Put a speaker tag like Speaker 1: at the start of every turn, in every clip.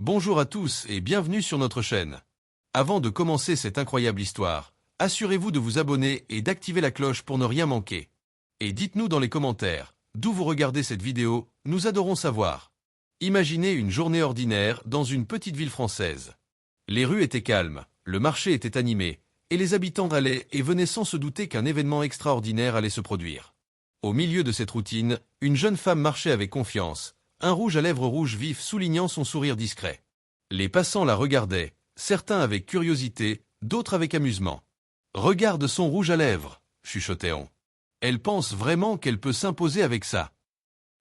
Speaker 1: Bonjour à tous et bienvenue sur notre chaîne. Avant de commencer cette incroyable histoire, assurez-vous de vous abonner et d'activer la cloche pour ne rien manquer. Et dites-nous dans les commentaires, d'où vous regardez cette vidéo, nous adorons savoir. Imaginez une journée ordinaire dans une petite ville française. Les rues étaient calmes, le marché était animé, et les habitants allaient et venaient sans se douter qu'un événement extraordinaire allait se produire. Au milieu de cette routine, une jeune femme marchait avec confiance, un rouge à lèvres rouge vif soulignant son sourire discret. Les passants la regardaient, certains avec curiosité, d'autres avec amusement. « Regarde son rouge à lèvres !» chuchotait-on. « Elle pense vraiment qu'elle peut s'imposer avec ça !»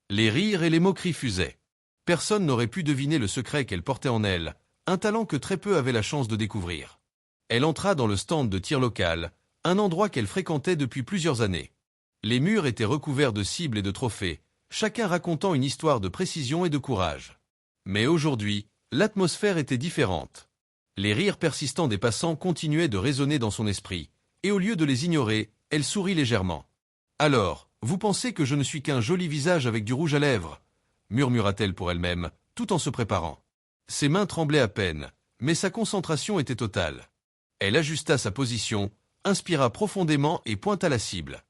Speaker 1: Les rires et les moqueries fusaient. Personne n'aurait pu deviner le secret qu'elle portait en elle, un talent que très peu avaient la chance de découvrir. Elle entra dans le stand de tir local, un endroit qu'elle fréquentait depuis plusieurs années. Les murs étaient recouverts de cibles et de trophées, chacun racontant une histoire de précision et de courage. Mais aujourd'hui, l'atmosphère était différente. Les rires persistants des passants continuaient de résonner dans son esprit, et au lieu de les ignorer, elle sourit légèrement. « Alors, vous pensez que je ne suis qu'un joli visage avec du rouge à lèvres ?» murmura-t-elle pour elle-même, tout en se préparant. Ses mains tremblaient à peine, mais sa concentration était totale. Elle ajusta sa position, inspira profondément et pointa la cible.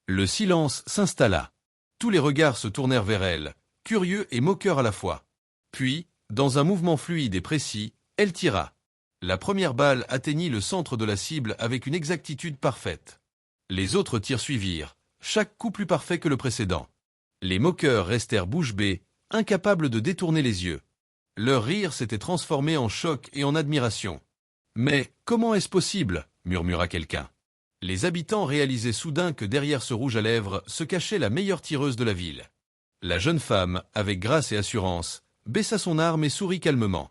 Speaker 1: Le silence s'installa. Tous les regards se tournèrent vers elle, curieux et moqueurs à la fois. Puis, dans un mouvement fluide et précis, elle tira. La première balle atteignit le centre de la cible avec une exactitude parfaite. Les autres tirs suivirent, chaque coup plus parfait que le précédent. Les moqueurs restèrent bouche bée, incapables de détourner les yeux. Leur rire s'était transformé en choc et en admiration. « Mais comment est-ce possible ?» murmura quelqu'un. Les habitants réalisaient soudain que derrière ce rouge à lèvres se cachait la meilleure tireuse de la ville. La jeune femme, avec grâce et assurance, baissa son arme et sourit calmement.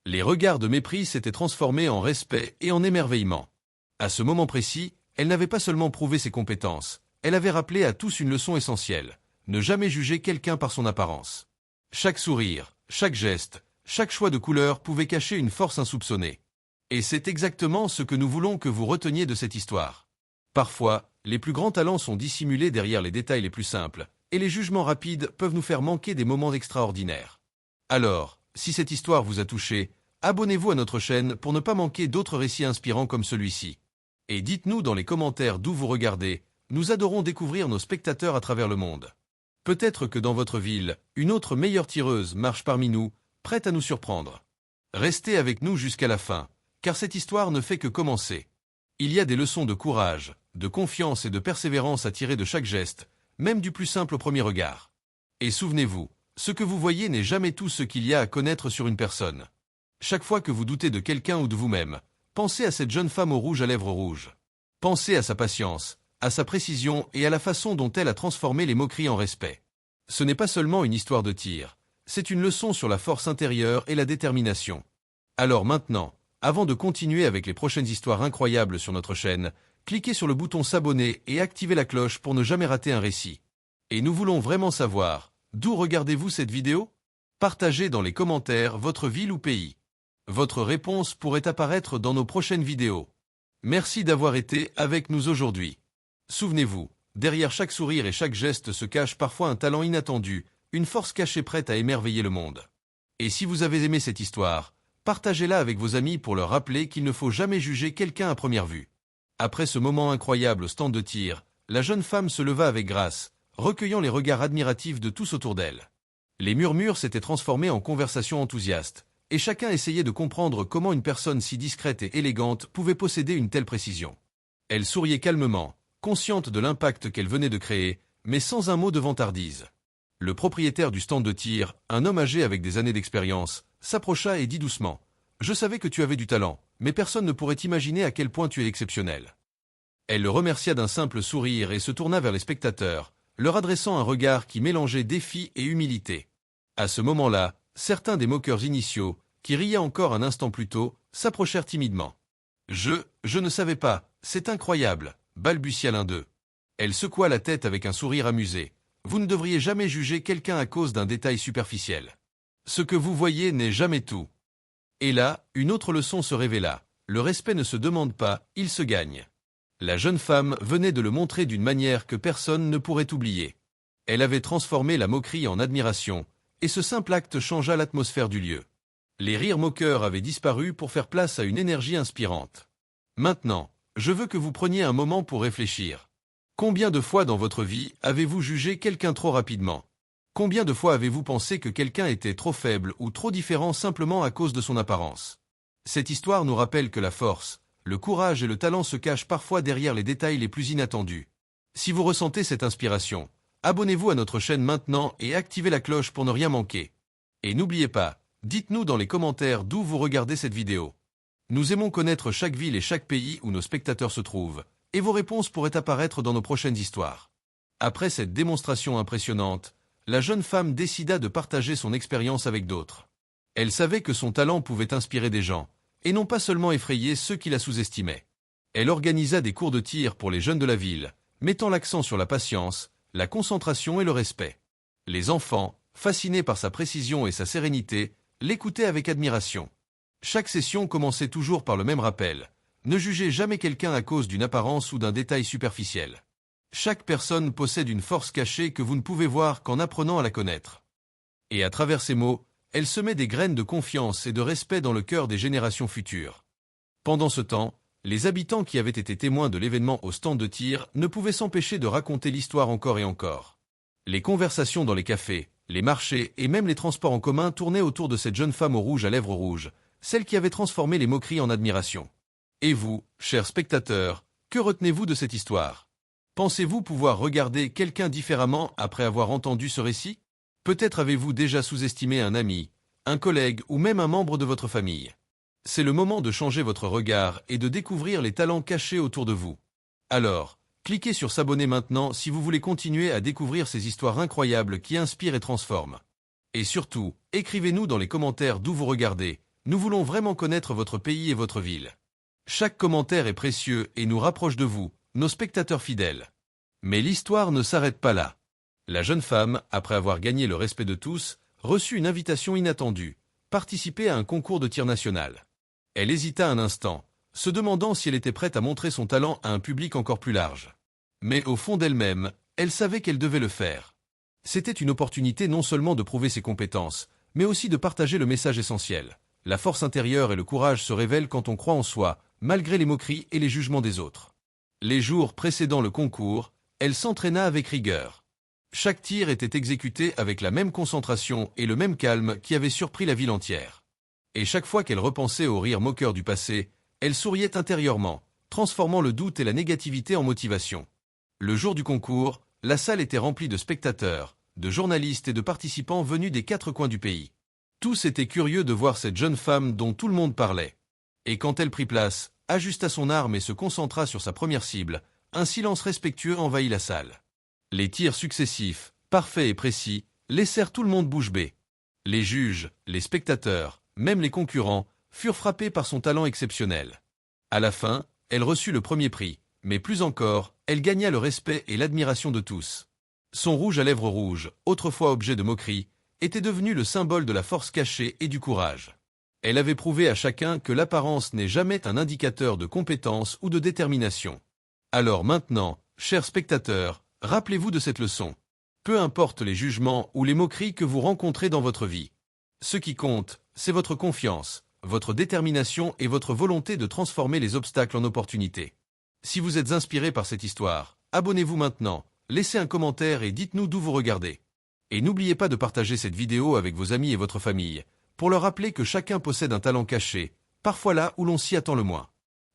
Speaker 1: Les regards de mépris s'étaient transformés en respect et en émerveillement. À ce moment précis, elle n'avait pas seulement prouvé ses compétences, elle avait rappelé à tous une leçon essentielle, ne jamais juger quelqu'un par son apparence. Chaque sourire, chaque geste, chaque choix de couleur pouvait cacher une force insoupçonnée. Et c'est exactement ce que nous voulons que vous reteniez de cette histoire. Parfois, les plus grands talents sont dissimulés derrière les détails les plus simples, et les jugements rapides peuvent nous faire manquer des moments extraordinaires. Alors, si cette histoire vous a touché, abonnez-vous à notre chaîne pour ne pas manquer d'autres récits inspirants comme celui-ci. Et dites-nous dans les commentaires d'où vous regardez, nous adorons découvrir nos spectateurs à travers le monde. Peut-être que dans votre ville, une autre meilleure tireuse marche parmi nous, prête à nous surprendre. Restez avec nous jusqu'à la fin, car cette histoire ne fait que commencer. Il y a des leçons de courage, de confiance et de persévérance à tirer de chaque geste, même du plus simple au premier regard. Et souvenez-vous, ce que vous voyez n'est jamais tout ce qu'il y a à connaître sur une personne. Chaque fois que vous doutez de quelqu'un ou de vous-même, pensez à cette jeune femme au rouge à lèvres rouges. Pensez à sa patience, à sa précision et à la façon dont elle a transformé les moqueries en respect. Ce n'est pas seulement une histoire de tir, c'est une leçon sur la force intérieure et la détermination. Alors maintenant, avant de continuer avec les prochaines histoires incroyables sur notre chaîne, cliquez sur le bouton s'abonner et activez la cloche pour ne jamais rater un récit. Et nous voulons vraiment savoir, d'où regardez-vous cette vidéo? Partagez dans les commentaires votre ville ou pays. Votre réponse pourrait apparaître dans nos prochaines vidéos. Merci d'avoir été avec nous aujourd'hui. Souvenez-vous, derrière chaque sourire et chaque geste se cache parfois un talent inattendu, une force cachée prête à émerveiller le monde. Et si vous avez aimé cette histoire, partagez-la avec vos amis pour leur rappeler qu'il ne faut jamais juger quelqu'un à première vue. Après ce moment incroyable au stand de tir, la jeune femme se leva avec grâce, recueillant les regards admiratifs de tous autour d'elle. Les murmures s'étaient transformés en conversations enthousiastes, et chacun essayait de comprendre comment une personne si discrète et élégante pouvait posséder une telle précision. Elle souriait calmement, consciente de l'impact qu'elle venait de créer, mais sans un mot de vantardise. Le propriétaire du stand de tir, un homme âgé avec des années d'expérience, s'approcha et dit doucement « Je savais que tu avais du talent, mais personne ne pourrait imaginer à quel point tu es exceptionnel. » Elle le remercia d'un simple sourire et se tourna vers les spectateurs, leur adressant un regard qui mélangeait défi et humilité. À ce moment-là, certains des moqueurs initiaux, qui riaient encore un instant plus tôt, s'approchèrent timidement. « Je ne savais pas, c'est incroyable !» balbutia l'un d'eux. Elle secoua la tête avec un sourire amusé. « Vous ne devriez jamais juger quelqu'un à cause d'un détail superficiel. Ce que vous voyez n'est jamais tout. » Et là, une autre leçon se révéla. Le respect ne se demande pas, il se gagne. La jeune femme venait de le montrer d'une manière que personne ne pourrait oublier. Elle avait transformé la moquerie en admiration, et ce simple acte changea l'atmosphère du lieu. Les rires moqueurs avaient disparu pour faire place à une énergie inspirante. Maintenant, je veux que vous preniez un moment pour réfléchir. Combien de fois dans votre vie avez-vous jugé quelqu'un trop rapidement? Combien de fois avez-vous pensé que quelqu'un était trop faible ou trop différent simplement à cause de son apparence? Cette histoire nous rappelle que la force, le courage et le talent se cachent parfois derrière les détails les plus inattendus. Si vous ressentez cette inspiration, abonnez-vous à notre chaîne maintenant et activez la cloche pour ne rien manquer. Et n'oubliez pas, dites-nous dans les commentaires d'où vous regardez cette vidéo. Nous aimons connaître chaque ville et chaque pays où nos spectateurs se trouvent, et vos réponses pourraient apparaître dans nos prochaines histoires. Après cette démonstration impressionnante, la jeune femme décida de partager son expérience avec d'autres. Elle savait que son talent pouvait inspirer des gens, et non pas seulement effrayer ceux qui la sous-estimaient. Elle organisa des cours de tir pour les jeunes de la ville, mettant l'accent sur la patience, la concentration et le respect. Les enfants, fascinés par sa précision et sa sérénité, l'écoutaient avec admiration. Chaque session commençait toujours par le même rappel: ne jugez jamais quelqu'un à cause d'une apparence ou d'un détail superficiel. Chaque personne possède une force cachée que vous ne pouvez voir qu'en apprenant à la connaître. Et à travers ces mots, elle semait des graines de confiance et de respect dans le cœur des générations futures. Pendant ce temps, les habitants qui avaient été témoins de l'événement au stand de tir ne pouvaient s'empêcher de raconter l'histoire encore et encore. Les conversations dans les cafés, les marchés et même les transports en commun tournaient autour de cette jeune femme au rouge à lèvres rouges, celle qui avait transformé les moqueries en admiration. Et vous, chers spectateurs, que retenez-vous de cette histoire? Pensez-vous pouvoir regarder quelqu'un différemment après avoir entendu ce récit? Peut-être avez-vous déjà sous-estimé un ami, un collègue ou même un membre de votre famille. C'est le moment de changer votre regard et de découvrir les talents cachés autour de vous. Alors, cliquez sur s'abonner maintenant si vous voulez continuer à découvrir ces histoires incroyables qui inspirent et transforment. Et surtout, écrivez-nous dans les commentaires d'où vous regardez. Nous voulons vraiment connaître votre pays et votre ville. Chaque commentaire est précieux et nous rapproche de vous, nos spectateurs fidèles. Mais l'histoire ne s'arrête pas là. La jeune femme, après avoir gagné le respect de tous, reçut une invitation inattendue: participer à un concours de tir national. Elle hésita un instant, se demandant si elle était prête à montrer son talent à un public encore plus large. Mais au fond d'elle-même, elle savait qu'elle devait le faire. C'était une opportunité non seulement de prouver ses compétences, mais aussi de partager le message essentiel. La force intérieure et le courage se révèlent quand on croit en soi, malgré les moqueries et les jugements des autres. Les jours précédant le concours, elle s'entraîna avec rigueur. Chaque tir était exécuté avec la même concentration et le même calme qui avait surpris la ville entière. Et chaque fois qu'elle repensait aux rires moqueurs du passé, elle souriait intérieurement, transformant le doute et la négativité en motivation. Le jour du concours, la salle était remplie de spectateurs, de journalistes et de participants venus des 4 coins du pays. Tous étaient curieux de voir cette jeune femme dont tout le monde parlait. Et quand elle prit place, ajusta son arme et se concentra sur sa première cible, un silence respectueux envahit la salle. Les tirs successifs, parfaits et précis, laissèrent tout le monde bouche bée. Les juges, les spectateurs, même les concurrents, furent frappés par son talent exceptionnel. À la fin, elle reçut le premier prix, mais plus encore, elle gagna le respect et l'admiration de tous. Son rouge à lèvres rouges, autrefois objet de moquerie, était devenu le symbole de la force cachée et du courage. Elle avait prouvé à chacun que l'apparence n'est jamais un indicateur de compétence ou de détermination. Alors maintenant, chers spectateurs, rappelez-vous de cette leçon. Peu importe les jugements ou les moqueries que vous rencontrez dans votre vie. Ce qui compte, c'est votre confiance, votre détermination et votre volonté de transformer les obstacles en opportunités. Si vous êtes inspiré par cette histoire, abonnez-vous maintenant, laissez un commentaire et dites-nous d'où vous regardez. Et n'oubliez pas de partager cette vidéo avec vos amis et votre famille, pour leur rappeler que chacun possède un talent caché, parfois là où l'on s'y attend le moins.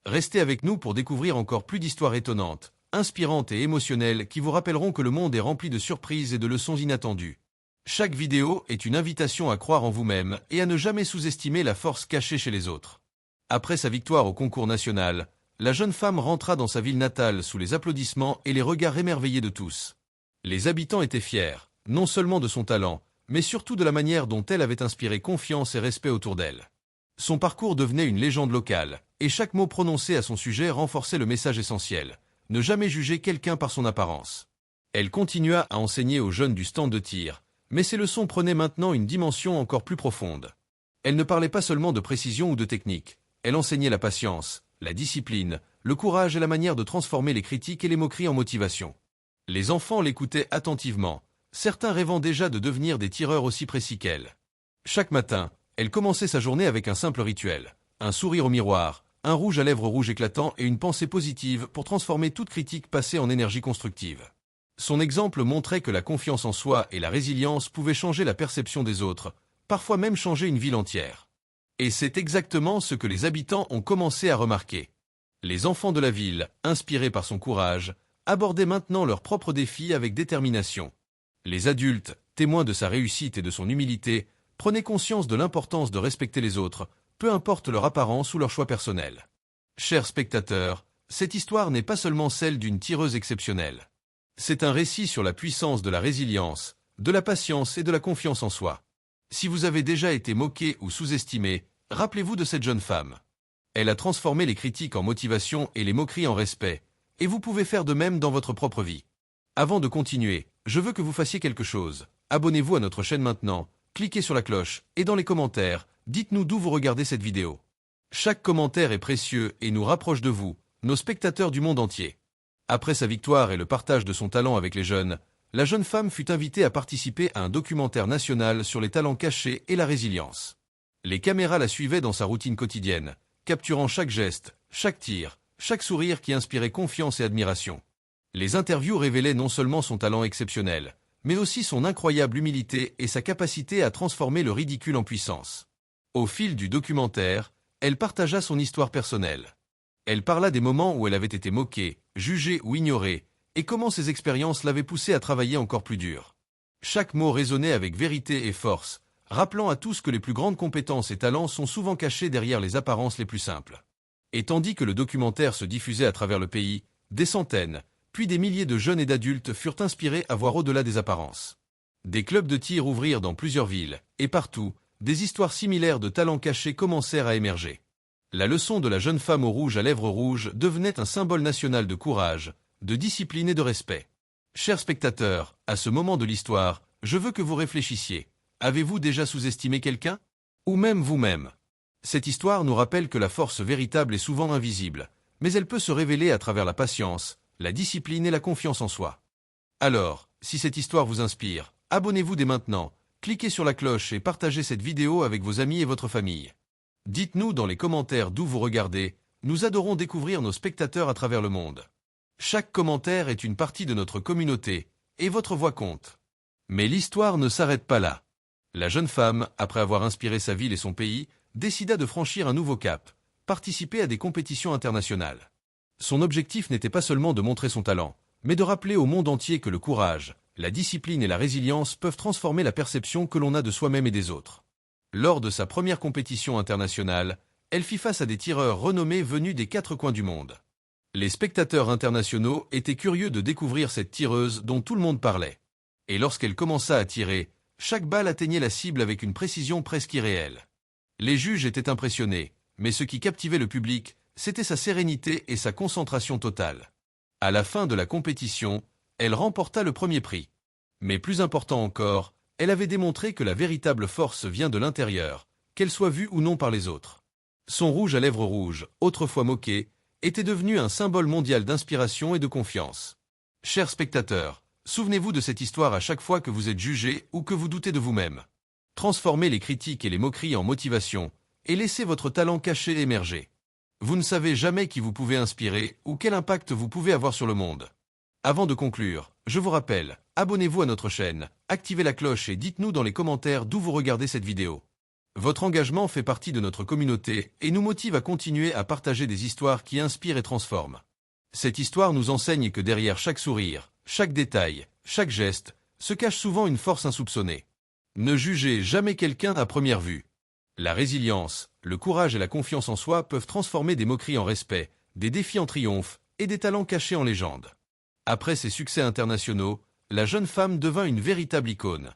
Speaker 1: Restez avec nous pour découvrir encore plus d'histoires étonnantes, inspirantes et émotionnelles qui vous rappelleront que le monde est rempli de surprises et de leçons inattendues. Chaque vidéo est une invitation à croire en vous-même et à ne jamais sous-estimer la force cachée chez les autres. Après sa victoire au concours national, la jeune femme rentra dans sa ville natale sous les applaudissements et les regards émerveillés de tous. Les habitants étaient fiers, non seulement de son talent, mais surtout de la manière dont elle avait inspiré confiance et respect autour d'elle. Son parcours devenait une légende locale, et chaque mot prononcé à son sujet renforçait le message essentiel: ne jamais juger quelqu'un par son apparence. Elle continua à enseigner aux jeunes du stand de tir, mais ses leçons prenaient maintenant une dimension encore plus profonde. Elle ne parlait pas seulement de précision ou de technique, elle enseignait la patience, la discipline, le courage et la manière de transformer les critiques et les moqueries en motivation. Les enfants l'écoutaient attentivement, certains rêvant déjà de devenir des tireurs aussi précis qu'elle. Chaque matin, Elle commençait sa journée avec un simple rituel, un sourire au miroir, un rouge à lèvres rouge éclatant et une pensée positive pour transformer toute critique passée en énergie constructive. Son exemple montrait que la confiance en soi et la résilience pouvaient changer la perception des autres, parfois même changer une ville entière. Et c'est exactement ce que les habitants ont commencé à remarquer. Les enfants de la ville, inspirés par son courage, abordaient maintenant leurs propres défis avec détermination. Les adultes, témoins de sa réussite et de son humilité, prenaient conscience de l'importance de respecter les autres, peu importe leur apparence ou leur choix personnel. Chers spectateurs, cette histoire n'est pas seulement celle d'une tireuse exceptionnelle. C'est un récit sur la puissance de la résilience, de la patience et de la confiance en soi. Si vous avez déjà été moqué ou sous-estimé, rappelez-vous de cette jeune femme. Elle a transformé les critiques en motivation et les moqueries en respect, et vous pouvez faire de même dans votre propre vie. Avant de continuer, je veux que vous fassiez quelque chose. Abonnez-vous à notre chaîne maintenant, cliquez sur la cloche, et dans les commentaires, dites-nous d'où vous regardez cette vidéo. Chaque commentaire est précieux et nous rapproche de vous, nos spectateurs du monde entier. Après sa victoire et le partage de son talent avec les jeunes, la jeune femme fut invitée à participer à un documentaire national sur les talents cachés et la résilience. Les caméras la suivaient dans sa routine quotidienne, capturant chaque geste, chaque tir, chaque sourire qui inspirait confiance et admiration. Les interviews révélaient non seulement son talent exceptionnel, mais aussi son incroyable humilité et sa capacité à transformer le ridicule en puissance. Au fil du documentaire, elle partagea son histoire personnelle. Elle parla des moments où elle avait été moquée, jugée ou ignorée, et comment ces expériences l'avaient poussée à travailler encore plus dur. Chaque mot résonnait avec vérité et force, rappelant à tous que les plus grandes compétences et talents sont souvent cachés derrière les apparences les plus simples. Et tandis que le documentaire se diffusait à travers le pays, des centaines, puis des milliers de jeunes et d'adultes furent inspirés à voir au-delà des apparences. Des clubs de tir ouvrirent dans plusieurs villes, et partout, des histoires similaires de talents cachés commencèrent à émerger. La leçon de la jeune femme au rouge à lèvres rouges devenait un symbole national de courage, de discipline et de respect. Chers spectateurs, à ce moment de l'histoire, je veux que vous réfléchissiez. Avez-vous déjà sous-estimé quelqu'un? Ou même vous-même? Cette histoire nous rappelle que la force véritable est souvent invisible, mais elle peut se révéler à travers la patience, la discipline et la confiance en soi. Alors, si cette histoire vous inspire, abonnez-vous dès maintenant, cliquez sur la cloche et partagez cette vidéo avec vos amis et votre famille. Dites-nous dans les commentaires d'où vous regardez, nous adorons découvrir nos spectateurs à travers le monde. Chaque commentaire est une partie de notre communauté, et votre voix compte. Mais l'histoire ne s'arrête pas là. La jeune femme, après avoir inspiré sa ville et son pays, décida de franchir un nouveau cap, participer à des compétitions internationales. Son objectif n'était pas seulement de montrer son talent, mais de rappeler au monde entier que le courage, la discipline et la résilience peuvent transformer la perception que l'on a de soi-même et des autres. Lors de sa première compétition internationale, elle fit face à des tireurs renommés venus des 4 coins du monde. Les spectateurs internationaux étaient curieux de découvrir cette tireuse dont tout le monde parlait. Et lorsqu'elle commença à tirer, chaque balle atteignait la cible avec une précision presque irréelle. Les juges étaient impressionnés, mais ce qui captivait le public, c'était sa sérénité et sa concentration totale. À la fin de la compétition, elle remporta le premier prix. Mais plus important encore, elle avait démontré que la véritable force vient de l'intérieur, qu'elle soit vue ou non par les autres. Son rouge à lèvres rouges, autrefois moqué, était devenu un symbole mondial d'inspiration et de confiance. Chers spectateurs, souvenez-vous de cette histoire à chaque fois que vous êtes jugé ou que vous doutez de vous-même. Transformez les critiques et les moqueries en motivation, et laissez votre talent caché émerger. Vous ne savez jamais qui vous pouvez inspirer ou quel impact vous pouvez avoir sur le monde. Avant de conclure, je vous rappelle, abonnez-vous à notre chaîne, activez la cloche et dites-nous dans les commentaires d'où vous regardez cette vidéo. Votre engagement fait partie de notre communauté et nous motive à continuer à partager des histoires qui inspirent et transforment. Cette histoire nous enseigne que derrière chaque sourire, chaque détail, chaque geste, se cache souvent une force insoupçonnée. Ne jugez jamais quelqu'un à première vue. La résilience, le courage et la confiance en soi peuvent transformer des moqueries en respect, des défis en triomphe et des talents cachés en légende. Après ses succès internationaux, la jeune femme devint une véritable icône.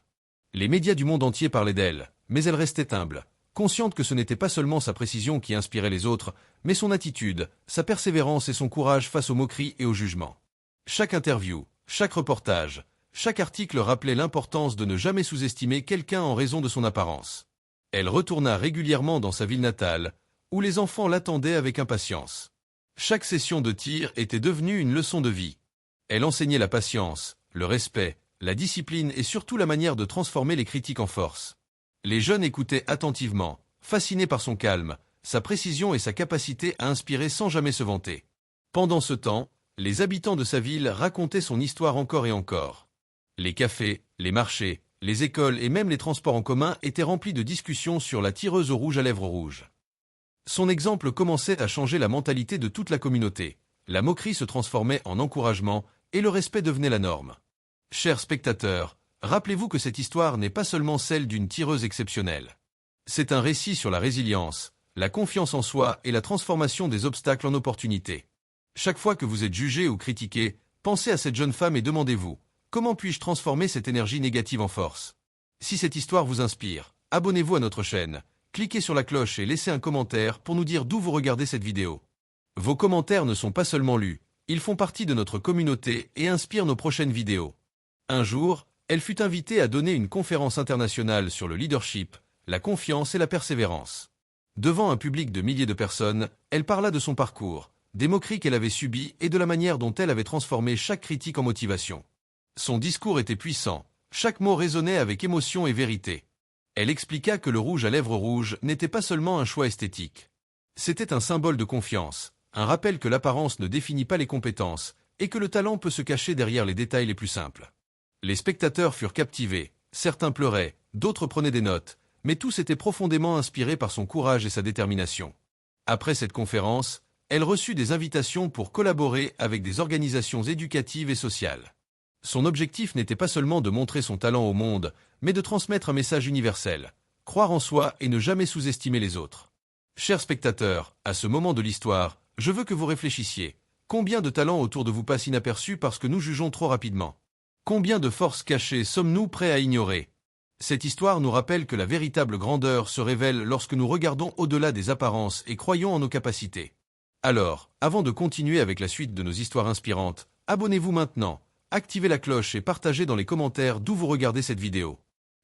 Speaker 1: Les médias du monde entier parlaient d'elle, mais elle restait humble, consciente que ce n'était pas seulement sa précision qui inspirait les autres, mais son attitude, sa persévérance et son courage face aux moqueries et aux jugements. Chaque interview, chaque reportage, chaque article rappelait l'importance de ne jamais sous-estimer quelqu'un en raison de son apparence. Elle retourna régulièrement dans sa ville natale, où les enfants l'attendaient avec impatience. Chaque session de tir était devenue une leçon de vie. Elle enseignait la patience, le respect, la discipline et surtout la manière de transformer les critiques en force. Les jeunes écoutaient attentivement, fascinés par son calme, sa précision et sa capacité à inspirer sans jamais se vanter. Pendant ce temps, les habitants de sa ville racontaient son histoire encore et encore. Les cafés, les marchés, les écoles et même les transports en commun étaient remplis de discussions sur la tireuse aux rouges à lèvres rouges. Son exemple commençait à changer la mentalité de toute la communauté. La moquerie se transformait en encouragement et le respect devenait la norme. Chers spectateurs, rappelez-vous que cette histoire n'est pas seulement celle d'une tireuse exceptionnelle. C'est un récit sur la résilience, la confiance en soi et la transformation des obstacles en opportunités. Chaque fois que vous êtes jugé ou critiqué, pensez à cette jeune femme et demandez-vous, comment puis-je transformer cette énergie négative en force? Si cette histoire vous inspire, abonnez-vous à notre chaîne, cliquez sur la cloche et laissez un commentaire pour nous dire d'où vous regardez cette vidéo. Vos commentaires ne sont pas seulement lus, ils font partie de notre communauté et inspirent nos prochaines vidéos. Un jour, elle fut invitée à donner une conférence internationale sur le leadership, la confiance et la persévérance. Devant un public de milliers de personnes, elle parla de son parcours, des moqueries qu'elle avait subies et de la manière dont elle avait transformé chaque critique en motivation. Son discours était puissant, chaque mot résonnait avec émotion et vérité. Elle expliqua que le rouge à lèvres rouges n'était pas seulement un choix esthétique. C'était un symbole de confiance, un rappel que l'apparence ne définit pas les compétences et que le talent peut se cacher derrière les détails les plus simples. Les spectateurs furent captivés, certains pleuraient, d'autres prenaient des notes, mais tous étaient profondément inspirés par son courage et sa détermination. Après cette conférence, elle reçut des invitations pour collaborer avec des organisations éducatives et sociales. Son objectif n'était pas seulement de montrer son talent au monde, mais de transmettre un message universel, croire en soi et ne jamais sous-estimer les autres. Chers spectateurs, à ce moment de l'histoire, je veux que vous réfléchissiez. Combien de talents autour de vous passent inaperçus parce que nous jugeons trop rapidement? Combien de forces cachées sommes-nous prêts à ignorer? Cette histoire nous rappelle que la véritable grandeur se révèle lorsque nous regardons au-delà des apparences et croyons en nos capacités. Alors, avant de continuer avec la suite de nos histoires inspirantes, abonnez-vous maintenant, activez la cloche et partagez dans les commentaires d'où vous regardez cette vidéo.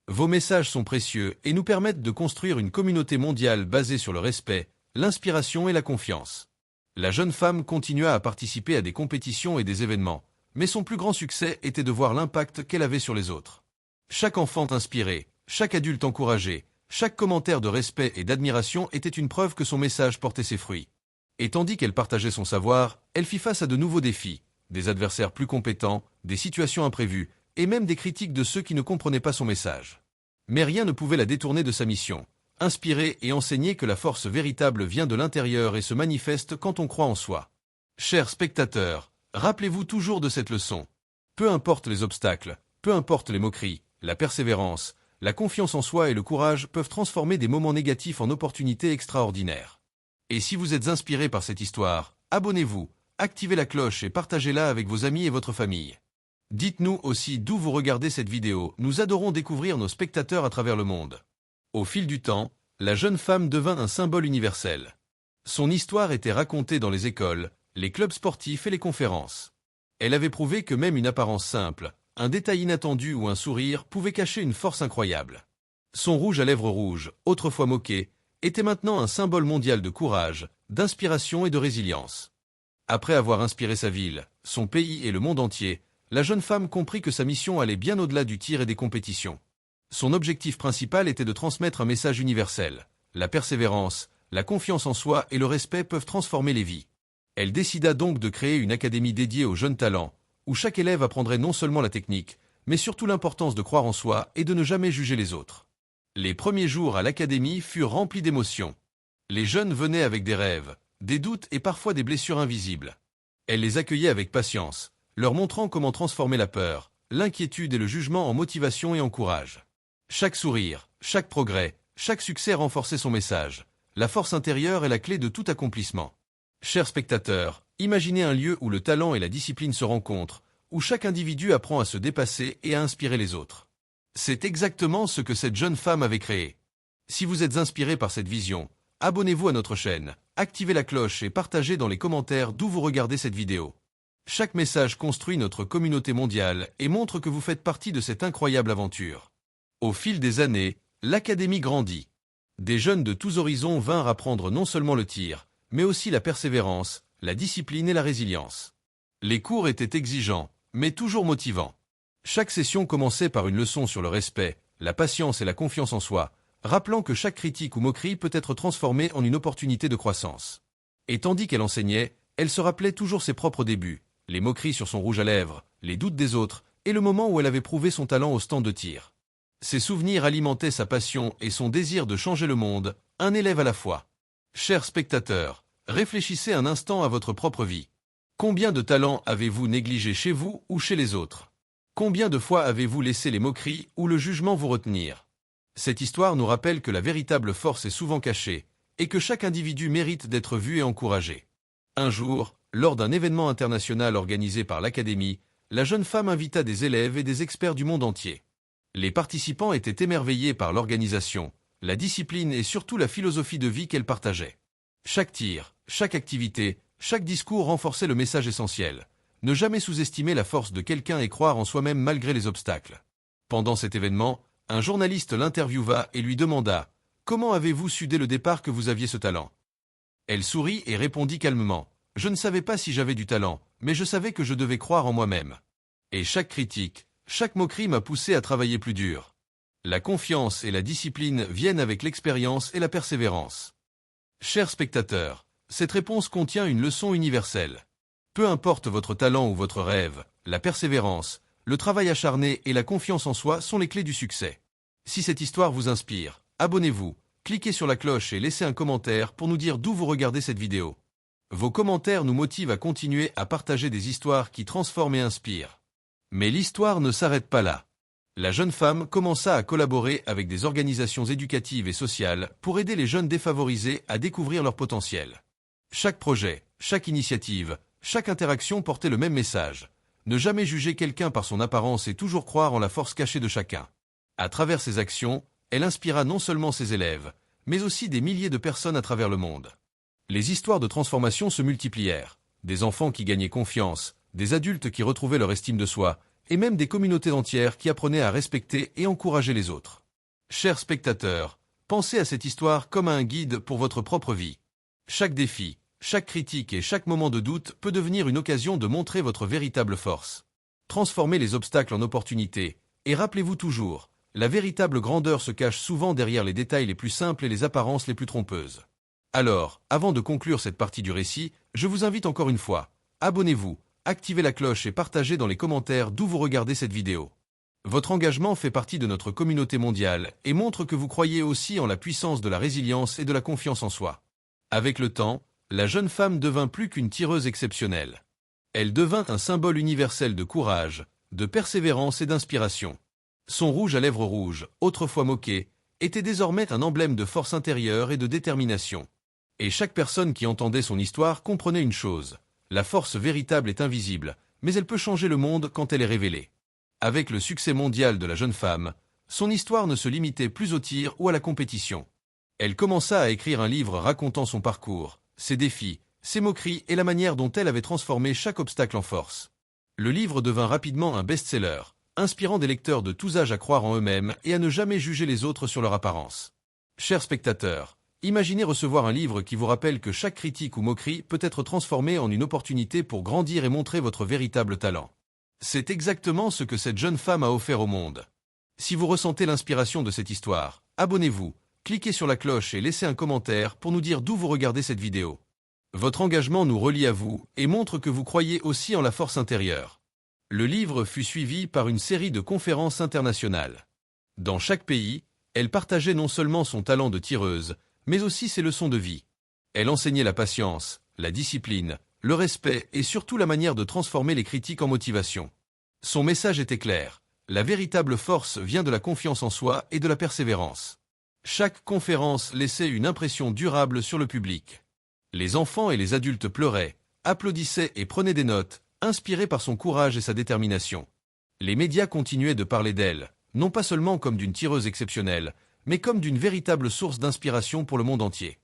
Speaker 1: Vos messages sont précieux et nous permettent de construire une communauté mondiale basée sur le respect, l'inspiration et la confiance. La jeune femme continua à participer à des compétitions et des événements, mais son plus grand succès était de voir l'impact qu'elle avait sur les autres. Chaque enfant inspiré, chaque adulte encouragé, chaque commentaire de respect et d'admiration était une preuve que son message portait ses fruits. Et tandis qu'elle partageait son savoir, elle fit face à de nouveaux défis, des adversaires plus compétents, des situations imprévues, et même des critiques de ceux qui ne comprenaient pas son message. Mais rien ne pouvait la détourner de sa mission, inspirer et enseigner que la force véritable vient de l'intérieur et se manifeste quand on croit en soi. Chers spectateurs, rappelez-vous toujours de cette leçon. Peu importe les obstacles, peu importe les moqueries, la persévérance, la confiance en soi et le courage peuvent transformer des moments négatifs en opportunités extraordinaires. Et si vous êtes inspiré par cette histoire, abonnez-vous, activez la cloche et partagez-la avec vos amis et votre famille. Dites-nous aussi d'où vous regardez cette vidéo, nous adorons découvrir nos spectateurs à travers le monde. Au fil du temps, la jeune femme devint un symbole universel. Son histoire était racontée dans les écoles, les clubs sportifs et les conférences. Elle avait prouvé que même une apparence simple, un détail inattendu ou un sourire pouvait cacher une force incroyable. Son rouge à lèvres rouges, autrefois moqué, était maintenant un symbole mondial de courage, d'inspiration et de résilience. Après avoir inspiré sa ville, son pays et le monde entier, la jeune femme comprit que sa mission allait bien au-delà du tir et des compétitions. Son objectif principal était de transmettre un message universel. La persévérance, la confiance en soi et le respect peuvent transformer les vies. Elle décida donc de créer une académie dédiée aux jeunes talents, où chaque élève apprendrait non seulement la technique, mais surtout l'importance de croire en soi et de ne jamais juger les autres. Les premiers jours à l'académie furent remplis d'émotions. Les jeunes venaient avec des rêves, des doutes et parfois des blessures invisibles. Elle les accueillait avec patience, leur montrant comment transformer la peur, l'inquiétude et le jugement en motivation et en courage. Chaque sourire, chaque progrès, chaque succès renforçait son message. La force intérieure est la clé de tout accomplissement. Chers spectateurs, imaginez un lieu où le talent et la discipline se rencontrent, où chaque individu apprend à se dépasser et à inspirer les autres. C'est exactement ce que cette jeune femme avait créé. Si vous êtes inspiré par cette vision, abonnez-vous à notre chaîne, activez la cloche et partagez dans les commentaires d'où vous regardez cette vidéo. Chaque message construit notre communauté mondiale et montre que vous faites partie de cette incroyable aventure. Au fil des années, l'académie grandit. Des jeunes de tous horizons vinrent apprendre non seulement le tir, mais aussi la persévérance, la discipline et la résilience. Les cours étaient exigeants, mais toujours motivants. Chaque session commençait par une leçon sur le respect, la patience et la confiance en soi, rappelant que chaque critique ou moquerie peut être transformée en une opportunité de croissance. Et tandis qu'elle enseignait, elle se rappelait toujours ses propres débuts, les moqueries sur son rouge à lèvres, les doutes des autres, et le moment où elle avait prouvé son talent au stand de tir. Ces souvenirs alimentaient sa passion et son désir de changer le monde, un élève à la fois. Chers spectateurs, réfléchissez un instant à votre propre vie. Combien de talents avez-vous négligé chez vous ou chez les autres? Combien de fois avez-vous laissé les moqueries ou le jugement vous retenir? Cette histoire nous rappelle que la véritable force est souvent cachée, et que chaque individu mérite d'être vu et encouragé. Un jour, lors d'un événement international organisé par l'Académie, la jeune femme invita des élèves et des experts du monde entier. Les participants étaient émerveillés par l'organisation, la discipline et surtout la philosophie de vie qu'elle partageait. Chaque tir, chaque activité, chaque discours renforçait le message essentiel. Ne jamais sous-estimer la force de quelqu'un et croire en soi-même malgré les obstacles. Pendant cet événement, un journaliste l'interviewa et lui demanda « Comment avez-vous su dès le départ que vous aviez ce talent ?» Elle sourit et répondit calmement « Je ne savais pas si j'avais du talent, mais je savais que je devais croire en moi-même. Et chaque critique, chaque moquerie m'a poussé à travailler plus dur. La confiance et la discipline viennent avec l'expérience et la persévérance. » Chers spectateurs, cette réponse contient une leçon universelle. Peu importe votre talent ou votre rêve, la persévérance, le travail acharné et la confiance en soi sont les clés du succès. Si cette histoire vous inspire, abonnez-vous, cliquez sur la cloche et laissez un commentaire pour nous dire d'où vous regardez cette vidéo. Vos commentaires nous motivent à continuer à partager des histoires qui transforment et inspirent. Mais l'histoire ne s'arrête pas là. La jeune femme commença à collaborer avec des organisations éducatives et sociales pour aider les jeunes défavorisés à découvrir leur potentiel. Chaque projet, chaque initiative, chaque interaction portait le même message. Ne jamais juger quelqu'un par son apparence et toujours croire en la force cachée de chacun. À travers ses actions, elle inspira non seulement ses élèves, mais aussi des milliers de personnes à travers le monde. Les histoires de transformation se multiplièrent. Des enfants qui gagnaient confiance, des adultes qui retrouvaient leur estime de soi, et même des communautés entières qui apprenaient à respecter et encourager les autres. Chers spectateurs, pensez à cette histoire comme à un guide pour votre propre vie. Chaque défi, chaque critique et chaque moment de doute peut devenir une occasion de montrer votre véritable force. Transformez les obstacles en opportunités, et rappelez-vous toujours, la véritable grandeur se cache souvent derrière les détails les plus simples et les apparences les plus trompeuses. Alors, avant de conclure cette partie du récit, je vous invite encore une fois, abonnez-vous, activez la cloche et partagez dans les commentaires d'où vous regardez cette vidéo. Votre engagement fait partie de notre communauté mondiale et montre que vous croyez aussi en la puissance de la résilience et de la confiance en soi. Avec le temps, la jeune femme devint plus qu'une tireuse exceptionnelle. Elle devint un symbole universel de courage, de persévérance et d'inspiration. Son rouge à lèvres rouges, autrefois moqué, était désormais un emblème de force intérieure et de détermination. Et chaque personne qui entendait son histoire comprenait une chose. La force véritable est invisible, mais elle peut changer le monde quand elle est révélée. Avec le succès mondial de la jeune femme, son histoire ne se limitait plus au tir ou à la compétition. Elle commença à écrire un livre racontant son parcours, ses défis, ses moqueries et la manière dont elle avait transformé chaque obstacle en force. Le livre devint rapidement un best-seller, inspirant des lecteurs de tous âges à croire en eux-mêmes et à ne jamais juger les autres sur leur apparence. Chers spectateurs, imaginez recevoir un livre qui vous rappelle que chaque critique ou moquerie peut être transformée en une opportunité pour grandir et montrer votre véritable talent. C'est exactement ce que cette jeune femme a offert au monde. Si vous ressentez l'inspiration de cette histoire, abonnez-vous, cliquez sur la cloche et laissez un commentaire pour nous dire d'où vous regardez cette vidéo. Votre engagement nous relie à vous et montre que vous croyez aussi en la force intérieure. Le livre fut suivi par une série de conférences internationales. Dans chaque pays, elle partageait non seulement son talent de tireuse, mais aussi ses leçons de vie. Elle enseignait la patience, la discipline, le respect et surtout la manière de transformer les critiques en motivation. Son message était clair, la véritable force vient de la confiance en soi et de la persévérance. Chaque conférence laissait une impression durable sur le public. Les enfants et les adultes pleuraient, applaudissaient et prenaient des notes, inspirés par son courage et sa détermination. Les médias continuaient de parler d'elle, non pas seulement comme d'une tireuse exceptionnelle, mais comme d'une véritable source d'inspiration pour le monde entier.